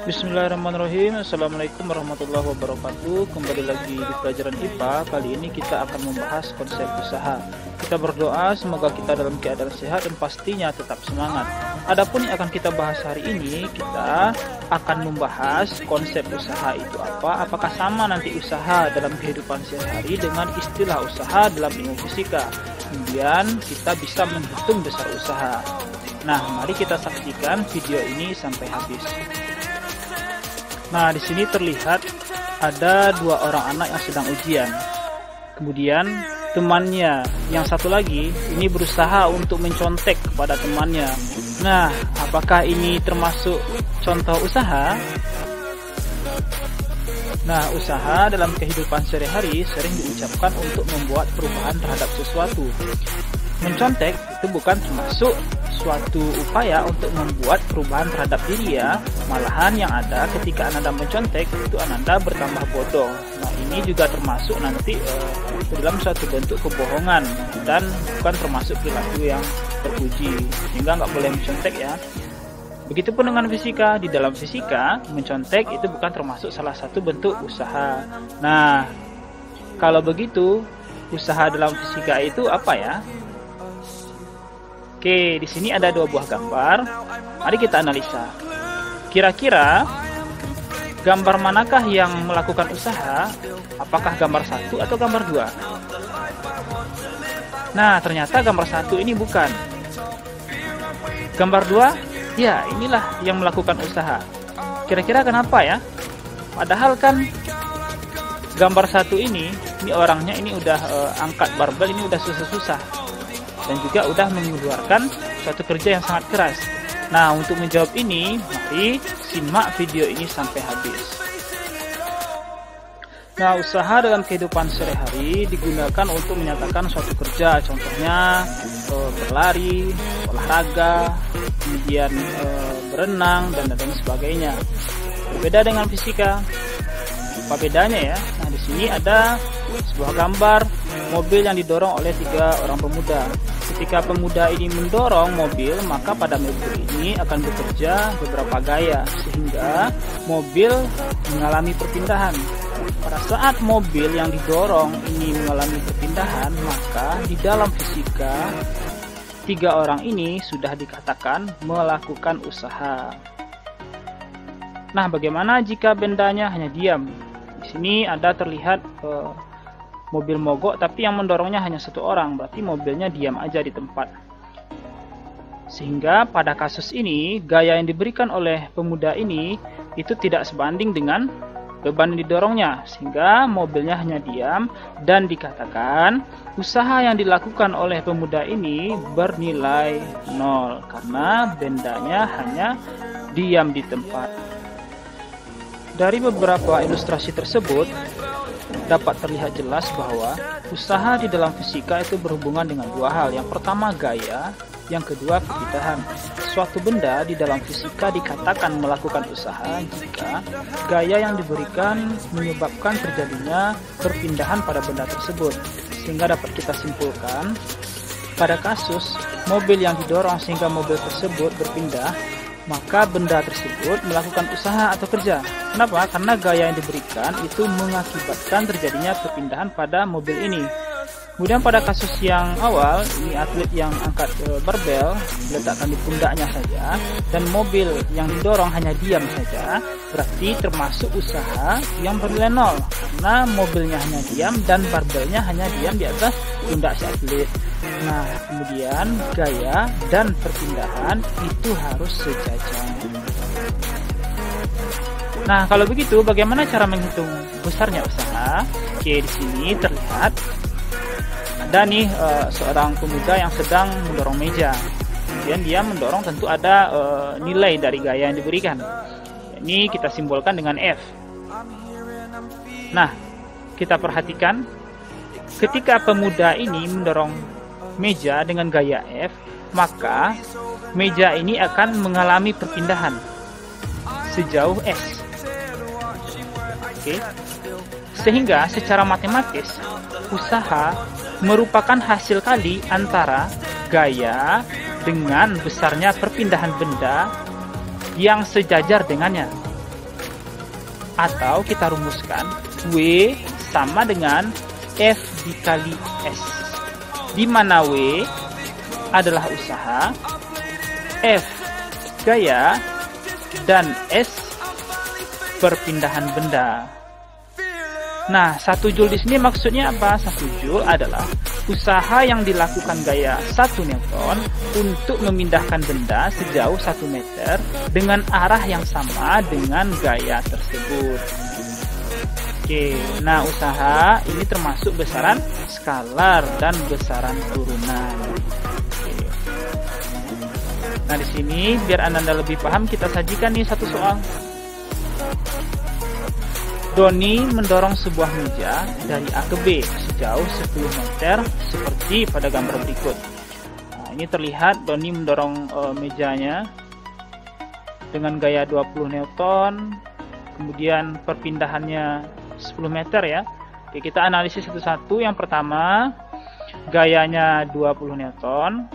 Bismillahirrahmanirrahim. Assalamualaikum warahmatullahi wabarakatuh. Kembali lagi di pelajaran IPA. Kali ini kita akan membahas konsep usaha. Kita berdoa semoga kita dalam keadaan sehat dan pastinya tetap semangat. Adapun yang akan kita bahas hari ini, kita akan membahas konsep usaha itu apa. Apakah sama nanti usaha dalam kehidupan sehari-hari dengan istilah usaha dalam ilmu fisika. Kemudian kita bisa menghitung besar usaha. Nah, mari kita saksikan video ini sampai habis. Nah, di sini terlihat ada dua orang anak yang sedang ujian. Kemudian temannya yang satu lagi ini berusaha untuk mencontek kepada temannya. Nah, apakah ini termasuk contoh usaha? Nah, usaha dalam kehidupan sehari-hari sering diucapkan untuk membuat perubahan terhadap sesuatu. Mencontek itu bukan termasuk suatu upaya untuk membuat perubahan terhadap diri ya. Malahan yang ada ketika Anda mencontek itu Anda bertambah bodoh. Nah, ini juga termasuk nanti dalam suatu bentuk kebohongan dan bukan termasuk perilaku yang terpuji, sehingga nggak boleh mencontek ya. Begitupun dengan fisika. Di dalam fisika mencontek itu bukan termasuk salah satu bentuk usaha. Nah, kalau begitu usaha dalam fisika itu apa ya? Oke, di sini ada dua buah gambar. Mari kita analisa. Kira-kira gambar manakah yang melakukan usaha? Apakah gambar 1 atau gambar 2? Nah, ternyata gambar 1 ini bukan. Gambar 2, ya inilah yang melakukan usaha. Kira-kira kenapa ya? Padahal kan gambar 1 ini orangnya ini udah angkat barbel ini udah susah-susah. Dan juga udah mengeluarkan suatu kerja yang sangat keras. Nah, untuk menjawab ini, mari simak video ini sampai habis. Nah, usaha dalam kehidupan sehari-hari digunakan untuk menyatakan suatu kerja. Contohnya berlari, olahraga, kemudian berenang, dan lain sebagainya. Berbeda dengan fisika. Apa bedanya ya? Nah, di sini ada sebuah gambar mobil yang didorong oleh 3 orang pemuda. Ketika pemuda ini mendorong mobil, maka pada mobil ini akan bekerja beberapa gaya sehingga mobil mengalami perpindahan. Pada saat mobil yang didorong ini mengalami perpindahan, maka di dalam fisika 3 orang ini sudah dikatakan melakukan usaha. Nah, bagaimana jika bendanya hanya diam? Di sini ada terlihat mobil mogok, tapi yang mendorongnya hanya 1 orang, berarti mobilnya diam aja di tempat. Sehingga pada kasus ini, gaya yang diberikan oleh pemuda ini itu tidak sebanding dengan beban yang didorongnya, sehingga mobilnya hanya diam dan dikatakan usaha yang dilakukan oleh pemuda ini bernilai 0 karena bendanya hanya diam di tempat. Dari beberapa ilustrasi tersebut dapat terlihat jelas bahwa usaha di dalam fisika itu berhubungan dengan 2 hal. Yang pertama gaya, yang kedua perpindahan. Suatu benda di dalam fisika dikatakan melakukan usaha jika gaya yang diberikan menyebabkan terjadinya perpindahan pada benda tersebut. Sehingga dapat kita simpulkan pada kasus mobil yang didorong sehingga mobil tersebut berpindah, maka benda tersebut melakukan usaha atau kerja. Kenapa? Karena gaya yang diberikan itu mengakibatkan terjadinya perpindahan pada mobil ini. Kemudian pada kasus yang awal, ini atlet yang angkat barbel diletakkan di pundaknya saja, dan mobil yang didorong hanya diam saja, berarti termasuk usaha yang bernilai 0, karena mobilnya hanya diam dan barbelnya hanya diam di atas pundak si atlet. Nah, kemudian gaya dan perpindahan itu harus sejajar. Nah, kalau begitu bagaimana cara menghitung besarnya usaha? Oke, di sini terlihat ada nih seorang pemuda yang sedang mendorong meja. Kemudian dia mendorong, tentu ada nilai dari gaya yang diberikan. Ini kita simbolkan dengan F. Nah, kita perhatikan ketika pemuda ini mendorong meja dengan gaya F, maka meja ini akan mengalami perpindahan. sejauh S. Oke. Sehingga secara matematis, usaha merupakan hasil kali antara gaya dengan besarnya perpindahan benda yang sejajar dengannya. Atau kita rumuskan, W sama dengan F dikali S, di mana W adalah usaha, F gaya, dan S perpindahan benda. Nah, 1 Joule di sini maksudnya apa? 1 Joule adalah usaha yang dilakukan gaya 1 Newton untuk memindahkan benda sejauh 1 meter dengan arah yang sama dengan gaya tersebut. Oke, nah usaha ini termasuk besaran skalar dan besaran turunan. Oke. Nah, di sini biar Anda lebih paham, kita sajikan nih satu soal. Doni mendorong sebuah meja dari A ke B sejauh 10 meter seperti pada gambar berikut. Nah, ini terlihat Doni mendorong mejanya dengan gaya 20 Newton, kemudian perpindahannya 10 meter ya. Oke, kita analisis satu-satu. Yang pertama, gayanya 20 Newton,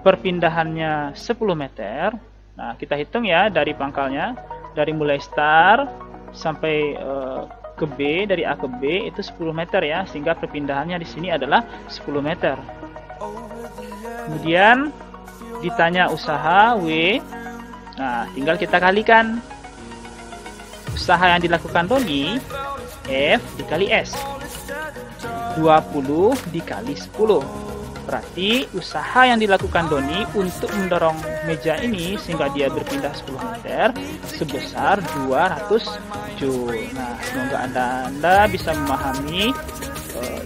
perpindahannya 10 meter. Nah, kita hitung ya dari pangkalnya, dari mulai start sampai ke B, dari A ke B itu 10 meter ya, sehingga perpindahannya di sini adalah 10 meter. Kemudian ditanya usaha W. Nah, tinggal kita kalikan. Usaha yang dilakukan Doni F dikali S, 20 dikali 10. Berarti usaha yang dilakukan Doni untuk mendorong meja ini sehingga dia berpindah 10 meter sebesar 200 Joule. Nah, semoga Anda bisa memahami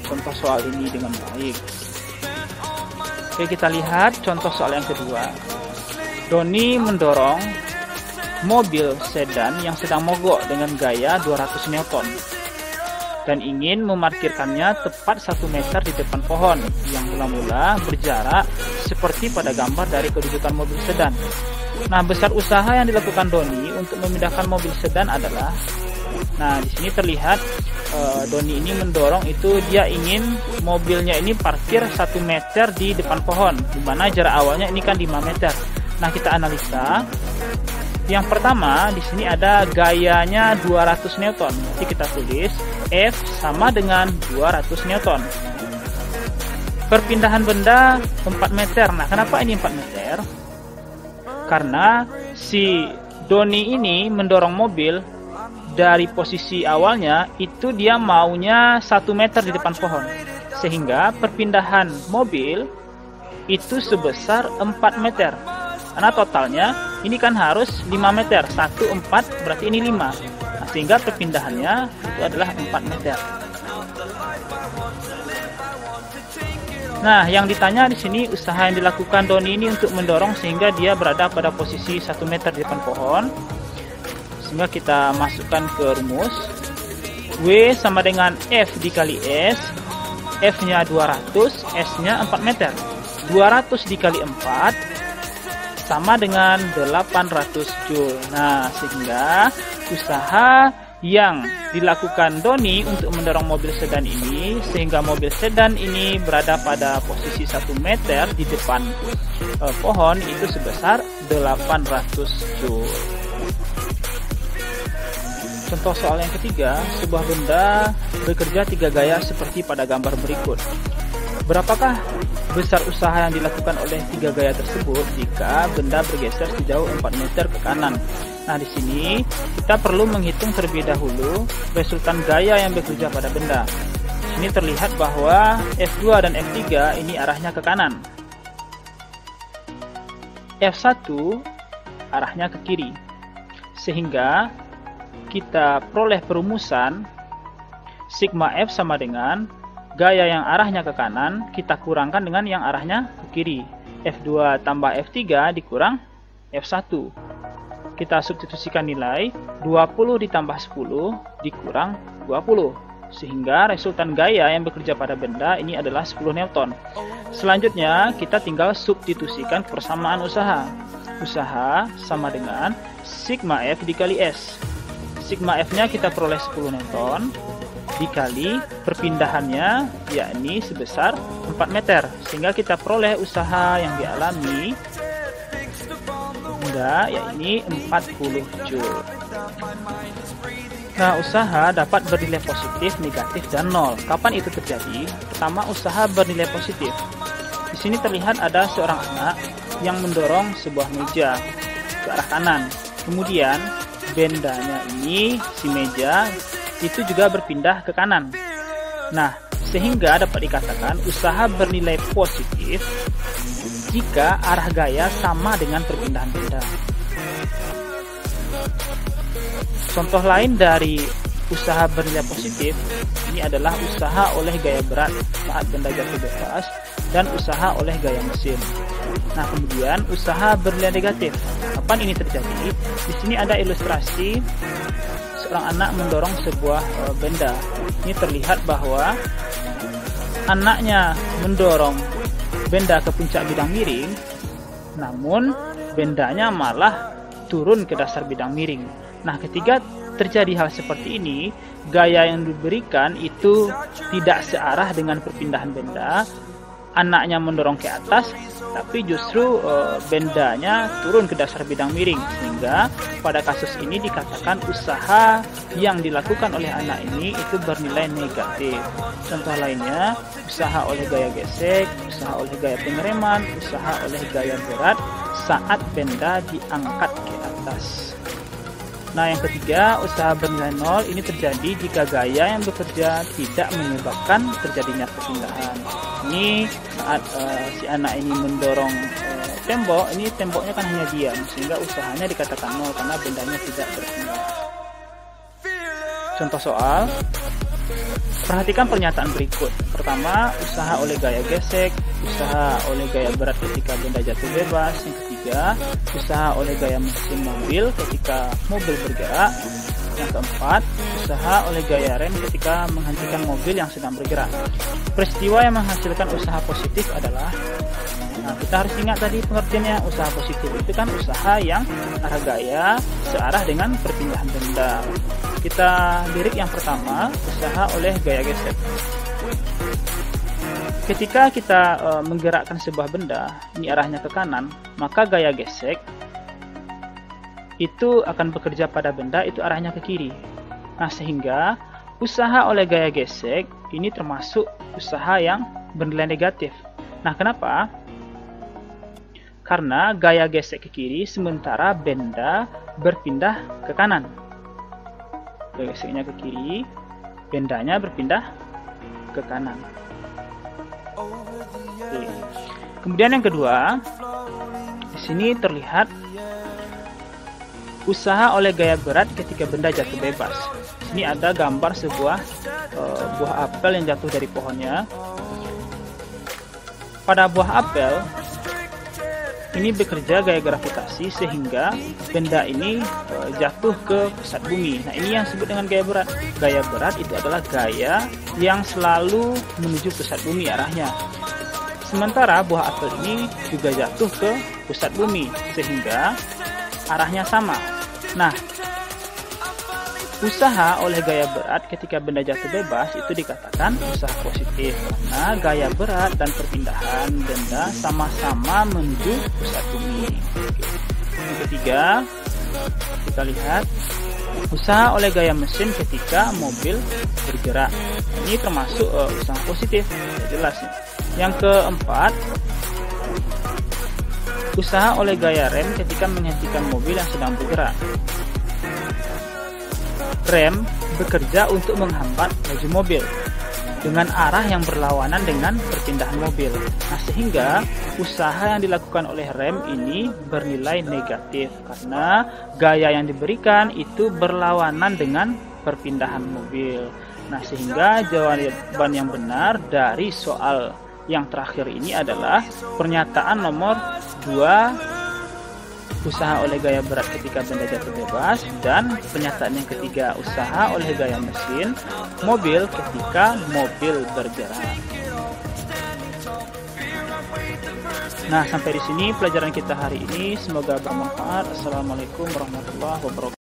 contoh soal ini dengan baik. Oke, kita lihat contoh soal yang kedua. Doni mendorong mobil sedan yang sedang mogok dengan gaya 200 Newton dan ingin memarkirkannya tepat 1 meter di depan pohon yang mula-mula berjarak seperti pada gambar dari kedudukan mobil sedan. Nah, besar usaha yang dilakukan Doni untuk memindahkan mobil sedan adalah, nah di sini terlihat Doni ini mendorong itu dia ingin mobilnya ini parkir 1 meter di depan pohon, di mana jarak awalnya ini kan 5 meter. Nah, kita analisa. Yang pertama, di sini ada gayanya 200 Newton. Jadi kita tulis F sama dengan 200 Newton. Perpindahan benda 4 meter. Nah, kenapa ini 4 meter? Karena si Doni ini mendorong mobil dari posisi awalnya itu dia maunya 1 meter di depan pohon. Sehingga perpindahan mobil itu sebesar 4 meter. Karena totalnya ini kan harus 5 meter, 1, 4, berarti ini 5. Nah, sehingga perpindahannya itu adalah 4 meter. Nah, yang ditanya di sini usaha yang dilakukan Doni ini untuk mendorong sehingga dia berada pada posisi 1 meter di depan pohon. Sehingga kita masukkan ke rumus. W sama dengan F dikali S. F-nya 200, S-nya 4 meter. 200 dikali 4 sama dengan 800 Joule. Nah, sehingga usaha yang dilakukan Doni untuk mendorong mobil sedan ini sehingga mobil sedan ini berada pada posisi 1 meter di depan pohon itu sebesar 800 Joule. Contoh soal yang ketiga, sebuah benda bekerja 3 gaya seperti pada gambar berikut. Berapakah besar usaha yang dilakukan oleh 3 gaya tersebut jika benda bergeser sejauh 4 meter ke kanan? Nah, di sini kita perlu menghitung terlebih dahulu resultan gaya yang bekerja pada benda. Ini terlihat bahwa F2 dan F3 ini arahnya ke kanan. F1 arahnya ke kiri. Sehingga kita peroleh perumusan sigma F sama dengan gaya yang arahnya ke kanan kita kurangkan dengan yang arahnya ke kiri. F2 tambah F3 dikurang F1. Kita substitusikan nilai 20 ditambah 10 dikurang 20. Sehingga resultan gaya yang bekerja pada benda ini adalah 10 Newton. Selanjutnya kita tinggal substitusikan persamaan usaha. usaha sama dengan sigma F dikali S. Sigma F-nya kita peroleh 10 Newton dikali perpindahannya yakni sebesar 4 meter, sehingga kita peroleh usaha yang dialami benda yakni 40 Joule. Nah, usaha dapat bernilai positif, negatif, dan 0. Kapan itu terjadi? Pertama, usaha bernilai positif. Di sini terlihat ada seorang anak yang mendorong sebuah meja ke arah kanan. Kemudian bendanya ini, si meja, itu juga berpindah ke kanan. Nah, sehingga dapat dikatakan usaha bernilai positif jika arah gaya sama dengan perpindahan benda. Contoh lain dari usaha bernilai positif ini adalah usaha oleh gaya berat saat benda jatuh bebas dan usaha oleh gaya mesin. Nah, kemudian usaha bernilai negatif. Kapan ini terjadi? Di sini ada ilustrasi seorang anak mendorong sebuah benda. Ini terlihat bahwa anaknya mendorong benda ke puncak bidang miring, namun bendanya malah turun ke dasar bidang miring. Nah, ketika terjadi hal seperti ini, gaya yang diberikan itu tidak searah dengan perpindahan benda. Anaknya mendorong ke atas, tapi justru bendanya turun ke dasar bidang miring, sehingga pada kasus ini dikatakan usaha yang dilakukan oleh anak ini itu bernilai negatif. Contoh lainnya, usaha oleh gaya gesek, usaha oleh gaya pengereman, usaha oleh gaya berat saat benda diangkat ke atas. Nah, yang ketiga, usaha bernilai 0 ini terjadi jika gaya yang bekerja tidak menyebabkan terjadinya perpindahan. Ini saat si anak ini mendorong tembok, ini temboknya kan hanya diam, sehingga usahanya dikatakan 0 karena bendanya tidak berpindah. Contoh soal, perhatikan pernyataan berikut. Pertama, usaha oleh gaya gesek, usaha oleh gaya berat ketika benda jatuh bebas. Yang ketiga, usaha oleh gaya mesin mobil ketika mobil bergerak. Yang keempat, usaha oleh gaya rem ketika menghentikan mobil yang sedang bergerak. Peristiwa yang menghasilkan usaha positif adalah, nah, kita harus ingat tadi pengertiannya. Usaha positif itu kan usaha yang arah gaya searah dengan perpindahan benda. Kita lirik yang pertama, usaha oleh gaya gesek. Ketika kita menggerakkan sebuah benda, ini arahnya ke kanan, maka gaya gesek itu akan bekerja pada benda itu arahnya ke kiri. Nah, sehingga usaha oleh gaya gesek ini termasuk usaha yang bernilai negatif. Nah, kenapa? Karena gaya gesek ke kiri sementara benda berpindah ke kanan. Gaya geseknya ke kiri, bendanya berpindah ke kanan. Oke. Kemudian yang kedua, di sini terlihat usaha oleh gaya berat ketika benda jatuh bebas. Ini ada gambar sebuah buah apel yang jatuh dari pohonnya. Pada buah apel ini bekerja gaya gravitasi sehingga benda ini jatuh ke pusat bumi. Nah, ini yang disebut dengan gaya berat. Gaya berat itu adalah gaya yang selalu menuju pusat bumi arahnya. Sementara buah apel ini juga jatuh ke pusat bumi sehingga arahnya sama. Nah, usaha oleh gaya berat ketika benda jatuh bebas itu dikatakan usaha positif karena gaya berat dan perpindahan benda sama-sama menuju pusat bumi. Yang ketiga, kita lihat usaha oleh gaya mesin ketika mobil bergerak. Ini termasuk usaha positif, jelas. Yang keempat, usaha oleh gaya rem ketika menghentikan mobil yang sedang bergerak. Rem bekerja untuk menghambat laju mobil dengan arah yang berlawanan dengan perpindahan mobil. Nah, sehingga usaha yang dilakukan oleh rem ini bernilai negatif karena gaya yang diberikan itu berlawanan dengan perpindahan mobil. Nah, sehingga jawaban yang benar dari soal yang terakhir ini adalah pernyataan nomor 2, usaha oleh gaya berat ketika benda jatuh bebas, dan pernyataan yang ketiga, usaha oleh gaya mesin mobil ketika mobil bergerak. Nah, sampai di sini pelajaran kita hari ini. Semoga bermanfaat. Assalamualaikum warahmatullahi wabarakatuh.